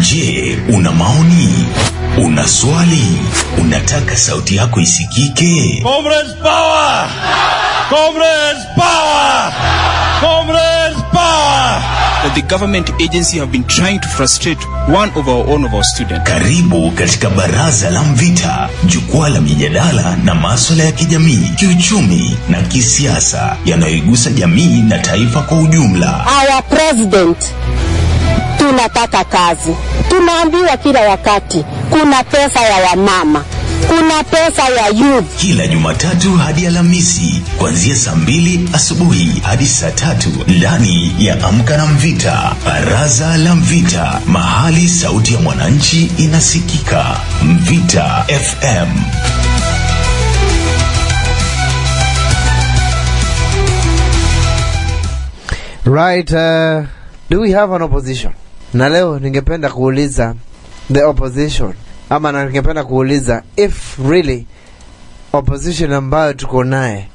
Je, una maoni? Una swali? Unataka sauti yako isikike? Comrades power! Comrades power! Comrades power! That the government agency have been trying to frustrate one of our students. Karibu katika Baraza la Mvita, jukwaa la mijadala na masuala ya kijamii, kiuchumi na kisiasa yanayoigusa jamii na taifa kwa ujumla. Our president, tunataka kazi. Tunaambiwa kila wakati kuna pesa ya wamama, kuna pesa ya youth. Kila Jumatatu hadi Alhamisi kuanzia saa 2 asubuhi hadi saa 3 ndani ya Amka na Mvita. Baraza la Mvita, mahali sauti ya mwananchi inasikika. Mvita FM. Right, do we have an opposition? Na leo ningependa kuuliza the opposition, ama ningependa kuuliza if really opposition ambayo tuko naye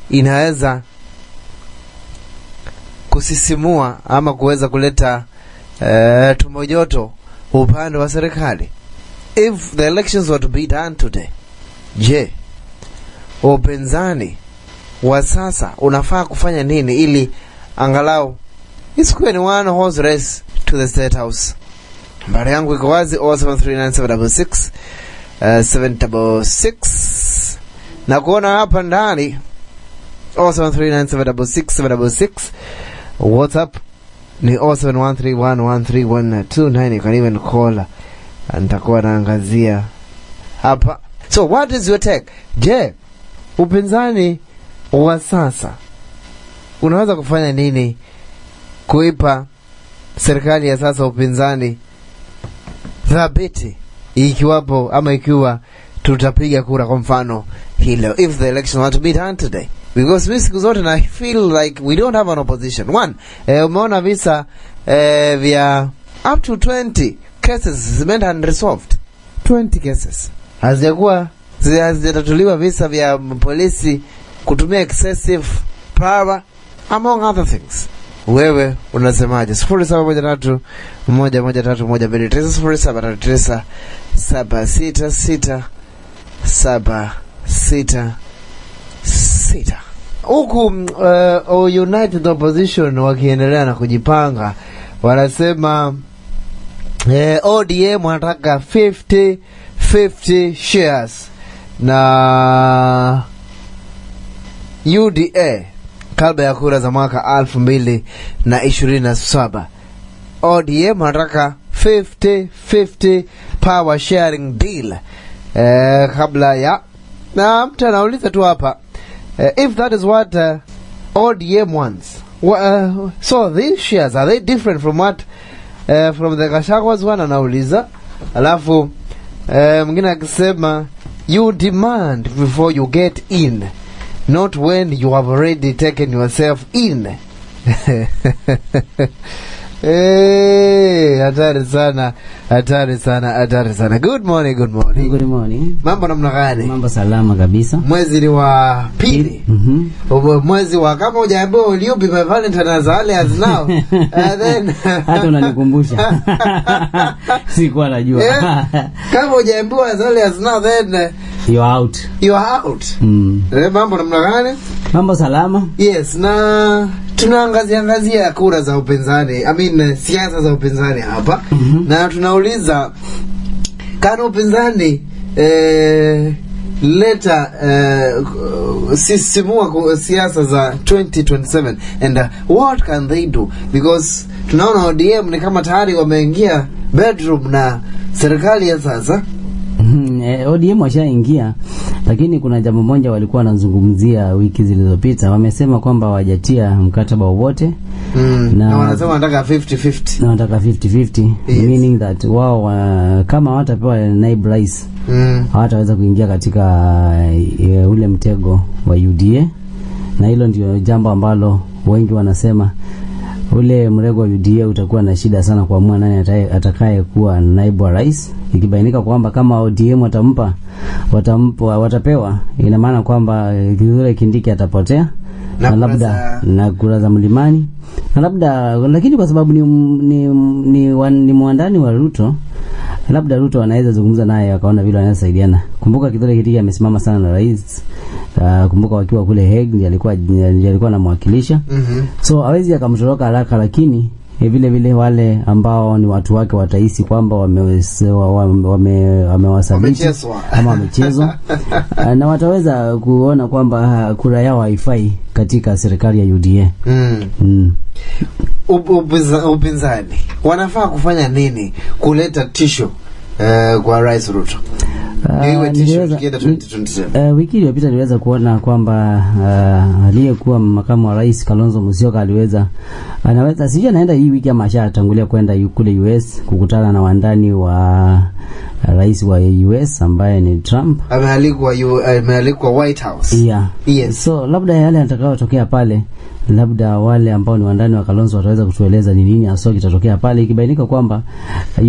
inaweza kusisimua ama kuweza kuleta tumojoto upande wa serikali. If the elections were to be done today, je, upinzani wa sasa unafaa kufanya nini ili angalau isikuwe ni one horse race to the State House? Nambari yangu iko wazi 073976 766 na kuona hapa ndani 073976 WhatsApp ni 0713113129. You can even call, nitakuwa naangazia hapa. So what is your take? Je, upinzani wa sasa unaweza kufanya nini kuipa serikali ya sasa upinzani thabiti, ikiwapo ama ikiwa tutapiga kura kwa mfano hilo, if the election were to be done today? Because we siku zote na feel like we don't have an opposition. One, umeona visa vya up to 20 cases zimeenda unresolved. 20 cases hazijatatuliwa, visa vya polisi kutumia excessive power among other things. Wewe unasemaje? 0713113123 0766766666. Huku United Opposition wakiendelea na kujipanga, wanasema ODM wanataka 50-50 shares na UDA kabla ya kura za mwaka 2027. ODM wanataka 50-50 power sharing deal kabla ya, na mtu anauliza tu hapa, if that is what ODM wants, so these shares, are they different from what from the Gachagwa's one? Anauliza. Alafu mwingine akisema you demand before you get in, not when you have already taken yourself in. Hatari sana. Good morning. Mambo namna gani? Mambo salama kabisa. Mwezi ni wa pili. Mwezi wa, kama hujaambiwa will be my Valentine as early as now. Then hata unanikumbusha. Sikuwa najua. Kama hujaambiwa as early as now, then you're out. Mambo namna gani? Mambo salama. Yes, na tunaangazia kura za upinzani, siasa za upinzani hapa. Na tunauliza, kana upinzani leta sisimua siasa za 2027, and what can they do? Because tunaona ODM ni kama tayari wameingia bedroom na serikali ya sasa. ODM washaingia, lakini kuna jambo moja walikuwa wanazungumzia wiki zilizopita. Wamesema kwamba hawajatia mkataba wowote, na wanasema wanataka 50-50. Na wanataka 50-50, yes. Meaning that wao kama hawatapewa naibu rais, hawataweza kuingia katika ule mtego wa UDA. Na hilo ndio jambo ambalo wengi wanasema ule mrengo wa UDA utakuwa na shida sana kuamua nani atakaye kuwa naibu wa rais. Ikibainika kwamba kama ODM watapewa, ina maana kwamba Kithure Kindiki atapotea na labda na kura za mlimani na labda, lakini kwa sababu ni mwandani wa Ruto, labda Ruto anaweza zungumza naye akaona vile anaweza saidiana. Kumbuka Kithure Kindiki amesimama sana na rais. Kumbuka wakiwa kule Hague alikuwa anamwakilisha. So hawezi akamtoroka haraka, lakini vile vile wale ambao ni watu wake watahisi kwamba wamewasabiti ama wamechezwa na wataweza kuona kwamba kura yao haifai katika serikali ya UDA. Upinzani wanafaa kufanya nini kuleta tisho kwa Rais Ruto? Wiki iliyopita niliweza kuona kwamba aliyekuwa makamu wa rais Kalonzo Musyoka anaweza sijui anaenda hii wiki ama ashatangulia kwenda kule US kukutana na wandani wa rais wa US ambaye ni Trump. Amealikwa White House. Yeah. Yes. So labda yale yatakayotokea pale, labda wale ambao ni wandani wa Kalonzo wataweza kutueleza ni nini hasa kitatokea pale, ikibainika kwamba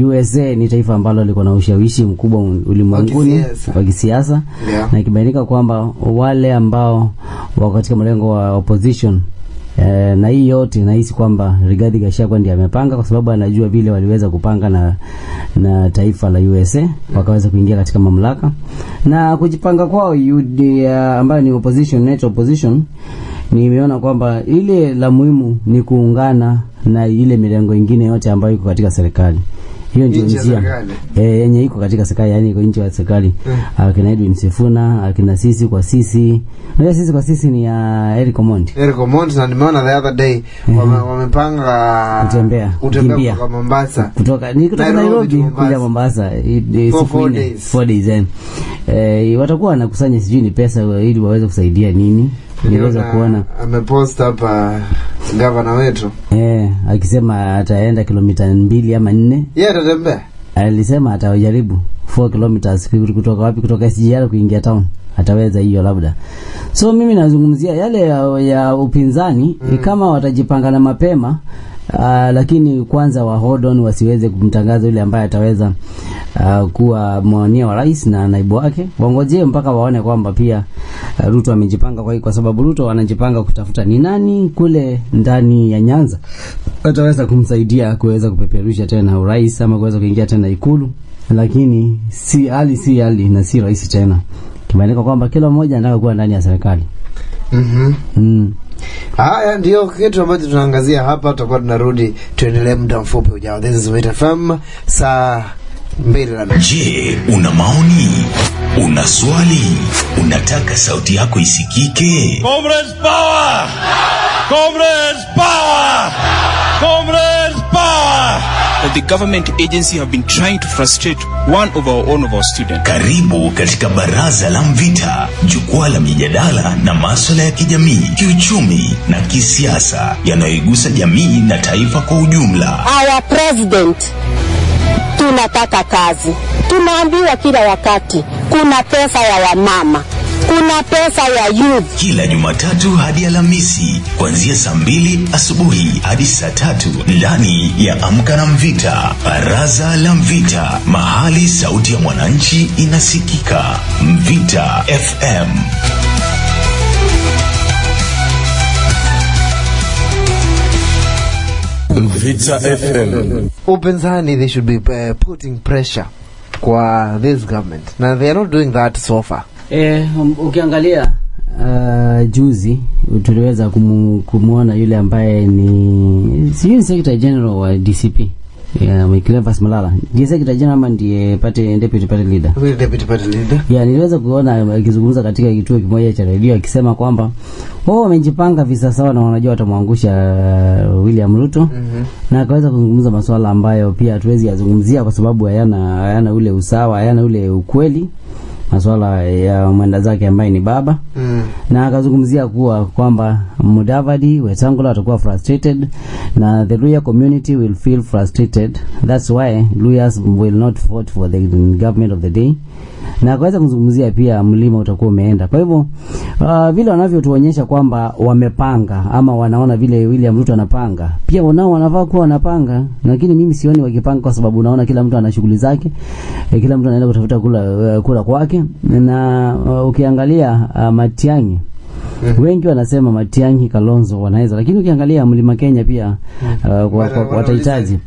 USA ni taifa ambalo liko na ushawishi mkubwa ulimwenguni wa kisiasa. Yeah. Na ikibainika kwamba wale ambao wako katika mrengo wa opposition, na hii yote nahisi kwamba Rigathi Gachagua ndiye amepanga, kwa sababu anajua vile waliweza kupanga na taifa la USA wakaweza kuingia katika mamlaka na kujipanga kwao ambayo ni opposition, net opposition. Nimeona kwamba ile la muhimu ni kuungana na ile mirengo ingine yote ambayo iko katika serikali. Hiyo ndio njia yenye iko katika serikali, yani iko nje ya serikali. Akina Edwin Sifuna, akina sisi kwa sisi. Unajua sisi kwa sisi ni Eric Omondi. Na nimeona the other day wamepanga kutembea kwa Mombasa. Kutoka Nairobi kuja Mombasa 4 days. Watakuwa wanakusanya sijui ni pesa ili waweze kusaidia nini. Niliweza kuona amepost hapa gavana wetu akisema ataenda kilomita 2 ama 4. Yeye atatembea. Alisema atajaribu 4 kilometers kutoka wapi, kutoka SGR kuingia town. Ataweza hiyo labda. So mimi nazungumzia yale ya upinzani kama watajipanga na mapema, lakini kwanza wa hold on, wasiweze kumtangaza yule ambaye ataweza kuwa mwania wa rais na naibu wake. Wangojee mpaka waone kwamba pia Ruto amejipanga, kwa sababu Ruto anajipanga kutafuta ni nani kule ndani ya Nyanza ataweza kumsaidia kuweza kupeperusha tena urais ama kuweza kuingia tena ikulu, lakini si hali na si rais tena. Kimaanisha kwamba kila mmoja anataka kuwa ndani ya serikali. Haya ndio kitu ambacho tunaangazia hapa. Tutakuwa tunarudi tuendelee muda mfupi ujao. This is Meta FM saa 2. Je, una maoni? Una swali? Unataka sauti yako isikike? Comrades power! Comrades power! Comrades power! The government agency have been trying to frustrate one of our students. Karibu katika Baraza la Mvita, jukwaa la mijadala na masuala ya kijamii, kiuchumi na kisiasa yanayoigusa jamii na taifa kwa ujumla. Our president, tunataka kazi. Tunaambiwa kila wakati kuna pesa ya wamama, kuna pesa ya youth. Kila Jumatatu hadi Alhamisi kuanzia saa 2 asubuhi hadi saa 3 ndani ya Amka na Mvita. Baraza la Mvita, mahali sauti ya mwananchi inasikika. Mvita FM. Mvita FM. Upinzani, they should be putting pressure kwa this government. Now they are not doing that so far. Ukiangalia juzi tuliweza kumuona yule ambaye ni Secretary General wa DCP, Cleophas Malala. Ndiye Secretary General ama ndiye Deputy Party Leader? Deputy Party Leader. Niliweza kuona akizungumza katika kituo kimoja cha radio akisema kwamba wao wamejipanga visa sawa na wanajua watamwangusha William Ruto. Na akaweza kuzungumza masuala ambayo pia hatuwezi yazungumzia kwa sababu hayana ule usawa, hayana ule ukweli. Masuala ya mwenda zake ambaye ni baba. Na akazungumzia kwamba Mudavadi, Wetangula watakuwa frustrated na the Luhya community will feel frustrated. That's why Luhyas will not vote for the government of the day. Na akaweza kuzungumzia pia mlima utakuwa umeenda. Kwa hivyo vile wanavyotuonyesha kwamba wamepanga ama wanaona vile William Ruto anapanga, pia wanao wanafaa kuwa wanapanga, lakini mimi sioni wakipanga, kwa sababu unaona kila mtu ana shughuli zake, kila mtu anaenda kutafuta kula kwake. Na ukiangalia Matiang'i, wengi wanasema Matiang'i, Kalonzo wanaweza, lakini ukiangalia Mlima Kenya pia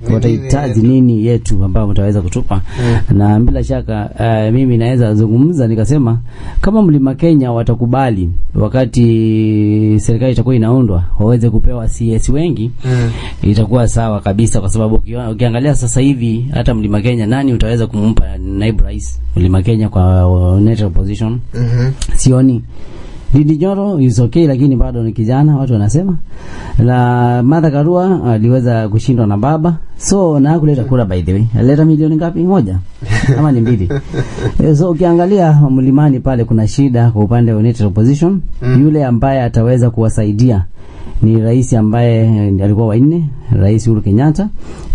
watahitaji nini yetu ambao mtaweza kutupa. Na bila shaka mimi naweza zungumza nikasema kama Mlima Kenya watakubali wakati serikali itakuwa inaundwa waweze kupewa CS wengi, itakuwa sawa kabisa, kwa sababu ukiangalia sasa hivi hata Mlima Kenya nani utaweza kumpa naibu rais Mlima Kenya kwa neutral position? Sioni. Ndindi Nyoro is okay, lakini bado ni kijana, watu wanasema. La Martha Karua aliweza kushindwa na baba, so na kuleta kura, by the way aleta milioni ngapi? 1 ama ni 2? So ukiangalia Mlimani pale kuna shida kwa upande wa neutral opposition. Yule ambaye ataweza kuwasaidia ni rais ambaye alikuwa wa 4, Rais Uhuru Kenyatta.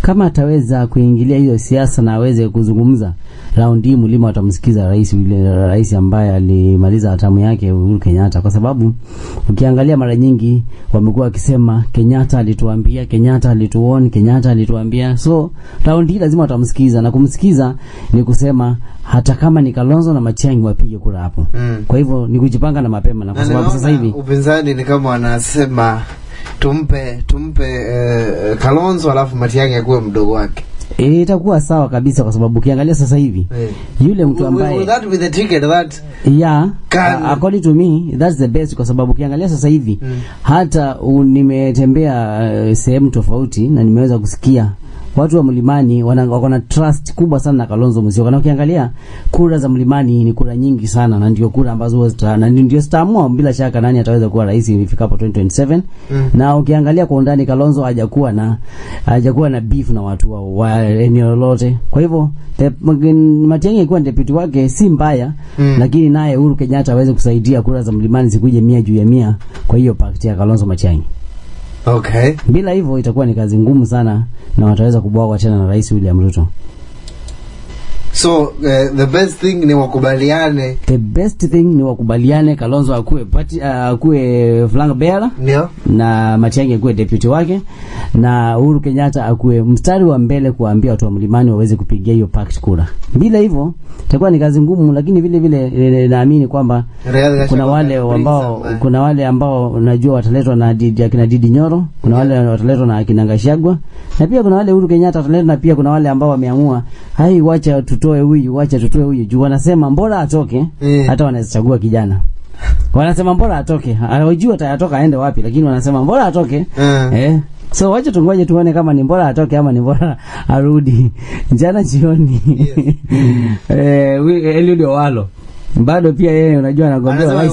Kama ataweza kuingilia hiyo siasa na aweze kuzungumza, round hii Mlima watamsikiza rais ambaye alimaliza hatamu yake, Uhuru Kenyatta, kwa sababu ukiangalia mara nyingi wamekuwa wakisema Kenyatta alituambia, Kenyatta alituona, Kenyatta alituambia. So round hii lazima watamsikiza, na kumsikiza ni kusema hata kama ni Kalonzo na Matiang'i wapige kura hapo. Kwa hivyo ni kujipanga na mapema, na kwa sababu sasa hivi upinzani ni kama wanasema tumpe Kalonzo alafu Matiang'i akuwe mdogo wake. Itakuwa sawa kabisa, kwa sababu ukiangalia sasa hivi yule mtu ambaye will that be the ticket that according to me that's the best, kwa sababu ukiangalia sasa hivi hata nimetembea sehemu tofauti na nimeweza kusikia watu wa Mlimani wako na trust kubwa sana na Kalonzo Musyoka. Na ukiangalia kura za Mlimani ni kura nyingi sana, na ndio kura ambazo ndio zitaamua bila shaka nani ataweza kuwa rais ifikapo 2027. Na ukiangalia kwa undani Kalonzo hajakuwa na beef na watu wa eneo lote. Kwa hivyo Matiang'i ilikuwa deputy wake si mbaya, lakini naye Uhuru Kenyatta aweze kusaidia kura za Mlimani sikuje 100 juu ya 100 kwa hiyo pakti ya Kalonzo Matiang'i. Okay. Bila hivyo itakuwa ni kazi ngumu sana, na wataweza kubwaga tena na Rais William Ruto. So the best thing ni wakubaliane. Kalonzo akue flag bearer, na Matiang'i akue deputy wake, na Uhuru Kenyatta akue mstari wa mbele kuambia watu wa Mlimani waweze kupigia hiyo pact kura. Bila hivyo itakuwa ni kazi ngumu, lakini vile naamini kwamba kuna wale ambao unajua wataletwa na Ndindi Nyoro, kuna wale wataletwa na akina Gachagua, na pia kuna wale Uhuru Kenyatta wataletwa, na pia kuna wale ambao wameamua wacha tutoe huyu juu wanasema mbona atoke. Hata wanachagua kijana, wanasema mbona atoke, hawajui atatoka aende wapi, lakini wanasema mbona atoke. So wacha tungoje tuone kama ni mbona atoke ama ni mbona arudi. Jana jioni Eliud Owalo bado pia yeye unajua anagombea rais.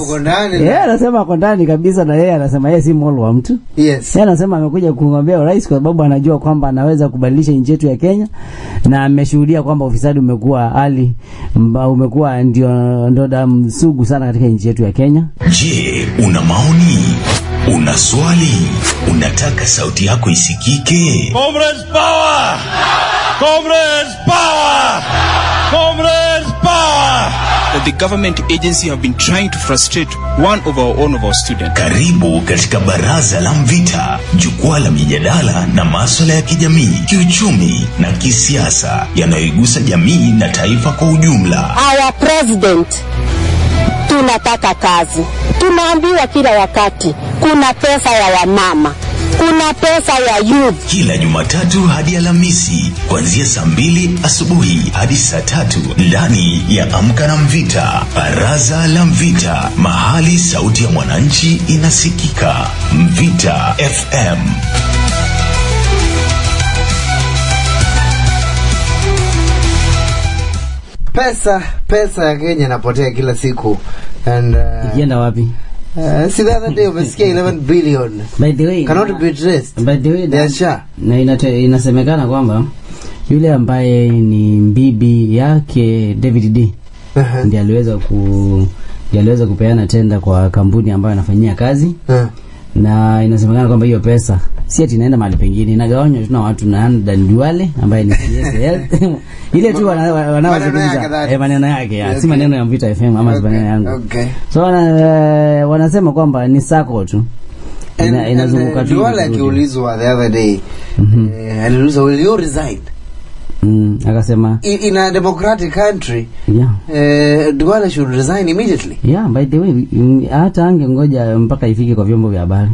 Anasema ako ndani kabisa, na yeye anasema yeye si molo wa mtu. Yeye anasema amekuja kugombea rais kwa sababu anajua kwamba anaweza kubadilisha nchi yetu ya Kenya, na ameshuhudia kwamba ufisadi umekuwa ndio damu sugu sana katika nchi yetu ya Kenya. Je, una maoni? Una swali? Unataka sauti yako isikike? Comrades power! Comrades power! Comrades power! The government agency have been trying to frustrate one of our students. Karibu katika Baraza la Mvita, jukwaa la mijadala na masuala ya kijamii, kiuchumi na kisiasa yanayoigusa jamii na taifa kwa ujumla. Our president, tunataka kazi. Tunaambiwa kila wakati kuna pesa ya wamama, kuna pesa ya youth. Kila Jumatatu hadi Alhamisi kuanzia saa 2 asubuhi hadi saa 3 ndani ya Amka na Mvita. Baraza la Mvita, mahali sauti ya mwananchi inasikika. Mvita FM. Pesa ya Kenya inapotea kila siku, and ikienda wapi? See the other day umesikia 11 billion. By the way, cannot be traced. By the way, na inasemekana kwamba yule ambaye ni bibi yake David D ndiye aliweza kupeana tenda kwa kampuni ambayo anafanyia kazi. na inasemekana kwamba hiyo pesa si ati inaenda mahali pengine, inagawanywa tu na watu na Duale ambaye ni CSL ile tu wanaozungumza maneno yake ya si maneno ya Mvita FM ama maneno yangu. Okay. So wanasema kwamba ni sako tu inazunguka tu. Duale akiulizwa the other day aliulizwa will you resign, akasema in a democratic country Duale should resign immediately. By the way, hata angengoja mpaka ifike kwa vyombo vya habari.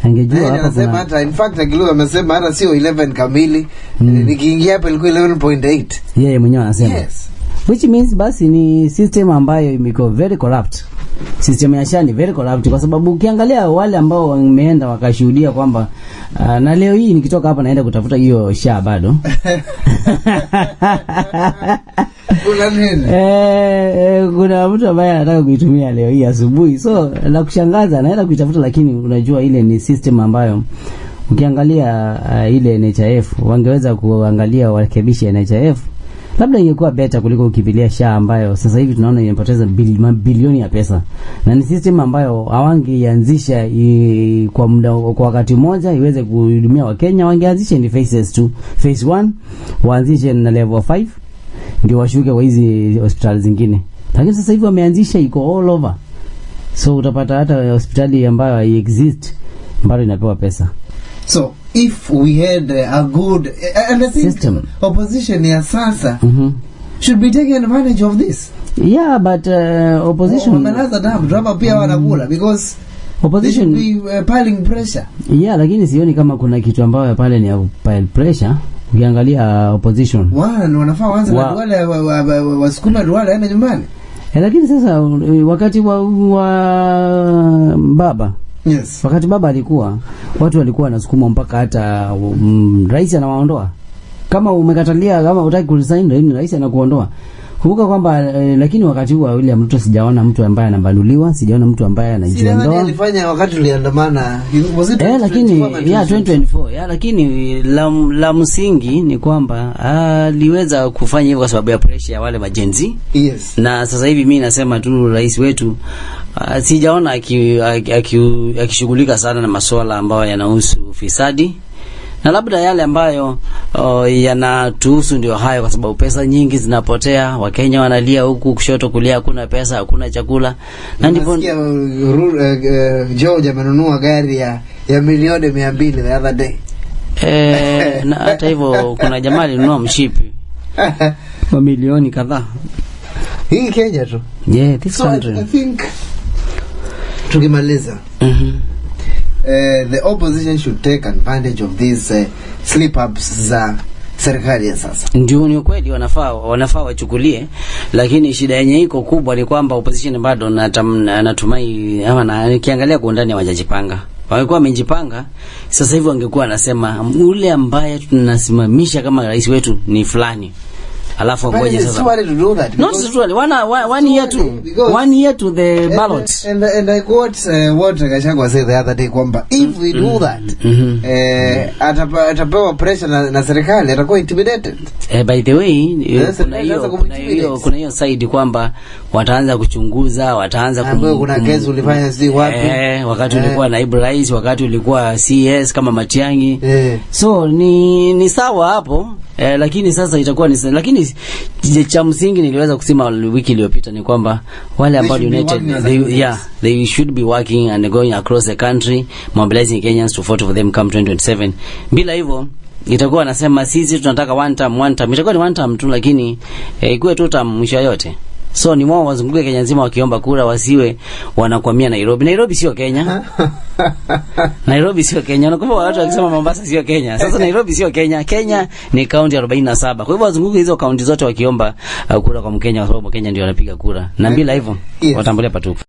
Angejua hapa anasema hata in fact Agilu amesema hata sio 11 kamili, nikiingia hapa ilikuwa 11.8. Yeye mwenyewe anasema. Yes. Which means basi ni system ambayo imeko very corrupt. System ya SHA ni very corrupt kwa sababu ukiangalia wale ambao wameenda wakashuhudia kwamba na leo hii nikitoka hapa naenda kutafuta hiyo SHA bado. Kuna nini? Kuna mtu ambaye anataka kuitumia leo hii asubuhi. So la kushangaza anaenda kuitafuta, lakini unajua ile ni system ambayo ukiangalia ile NHIF wangeweza kuangalia warekebishe NHIF. Labda ingekuwa better kuliko ukibilia SHA ambayo sasa hivi tunaona inapoteza mabilioni ya pesa. Na ni system ambayo hawangeanzisha kwa muda kwa wakati mmoja iweze kuhudumia Wakenya. Wangeanzisha ni phases 2. Phase 1 waanzishe na level 5 ndio washuke kwa hizi hospitali zingine. Lakini sasa hivi wameanzisha iko all over. So utapata hata hospitali ambayo exist ambayo inapewa pesa. So if we had a good and I think system, opposition ya sasa should be taking advantage of this. Yeah, but opposition wanaanza drama pia wanakula because opposition be piling pressure. Yeah, lakini sioni kama kuna kitu ambayo pale ni ya pile pressure. Ukiangalia opposition wanafaa waanze na Duale wasukuma Duale aende nyumbani. Lakini sasa wakati wa baba yes, wakati baba alikuwa watu walikuwa wanasukuma mpaka hata rais anawaondoa. Kama umekatalia, kama hutaki kuresign, rais anakuondoa. Kumbuka kwamba lakini wakati huo William Ruto sijaona mtu ambaye anabanuliwa, sijaona mtu ambaye anajiondoa. Alifanya wakati uliandamana lakini 2024 lakini la msingi ni kwamba aliweza kufanya hivyo kwa sababu ya pressure ya wale majenzi. Yes. Na sasa hivi mimi nasema tu rais wetu sijaona akishughulika sana na masuala ambayo yanahusu ufisadi. Na labda yale ambayo yanatuhusu ndio hayo, kwa sababu pesa nyingi zinapotea, Wakenya wanalia huku kushoto kulia, hakuna pesa, hakuna chakula. Na ndipo George amenunua gari ya milioni 200 the other day. Na hata hivyo kuna jamaa alinunua mshipi wa milioni kadhaa. Hii Kenya tu. Yeah, this country. I think tukimaliza the opposition should take advantage of these slip-ups za serikali ya sasa. Ndio, ni kweli wanafaa wachukulie, lakini shida yenye iko kubwa ni kwamba opposition bado natumai ama nikiangalia kwa ndani hawajajipanga. Walikuwa wamejipanga, sasa hivi wangekuwa anasema ule ambaye tunasimamisha kama rais wetu ni fulani. Alafu ngoja sasa. Not truly. One year to the ballot. And I quote what Gachagua said the other day kwamba if we do that, atapewa pressure na serikali, atakuwa intimidated. By the way, kuna hiyo side kwamba wataanza kuchunguza, wataanza kuna kesi ulifanya si wapi. Wakati ulikuwa naibu rais, wakati ulikuwa CS kama Matiang'i. So ni sawa hapo. Lakini sasa itakuwa ni, lakini cha msingi niliweza kusema wiki iliyopita ni kwamba wale ambao united they should be working and going across the country mobilizing Kenyans to vote for them come 2027. Bila hivyo itakuwa nasema sisi tunataka one term, itakuwa ni one term tu, lakini ikuwe tu term mwisho yote. So ni wao wazunguke Kenya nzima wakiomba kura, wasiwe wanakwamia Nairobi. Nairobi sio Kenya. Nairobi sio Kenya. Unakumbuka watu wakisema Mombasa sio Kenya. Sasa Nairobi sio Kenya. Kenya ni kaunti 47. Kwa hivyo wazunguke hizo kaunti zote wakiomba kura kwa Mkenya, kwa sababu Kenya ndio wanapiga kura. Na bila hivyo watambulia patupu.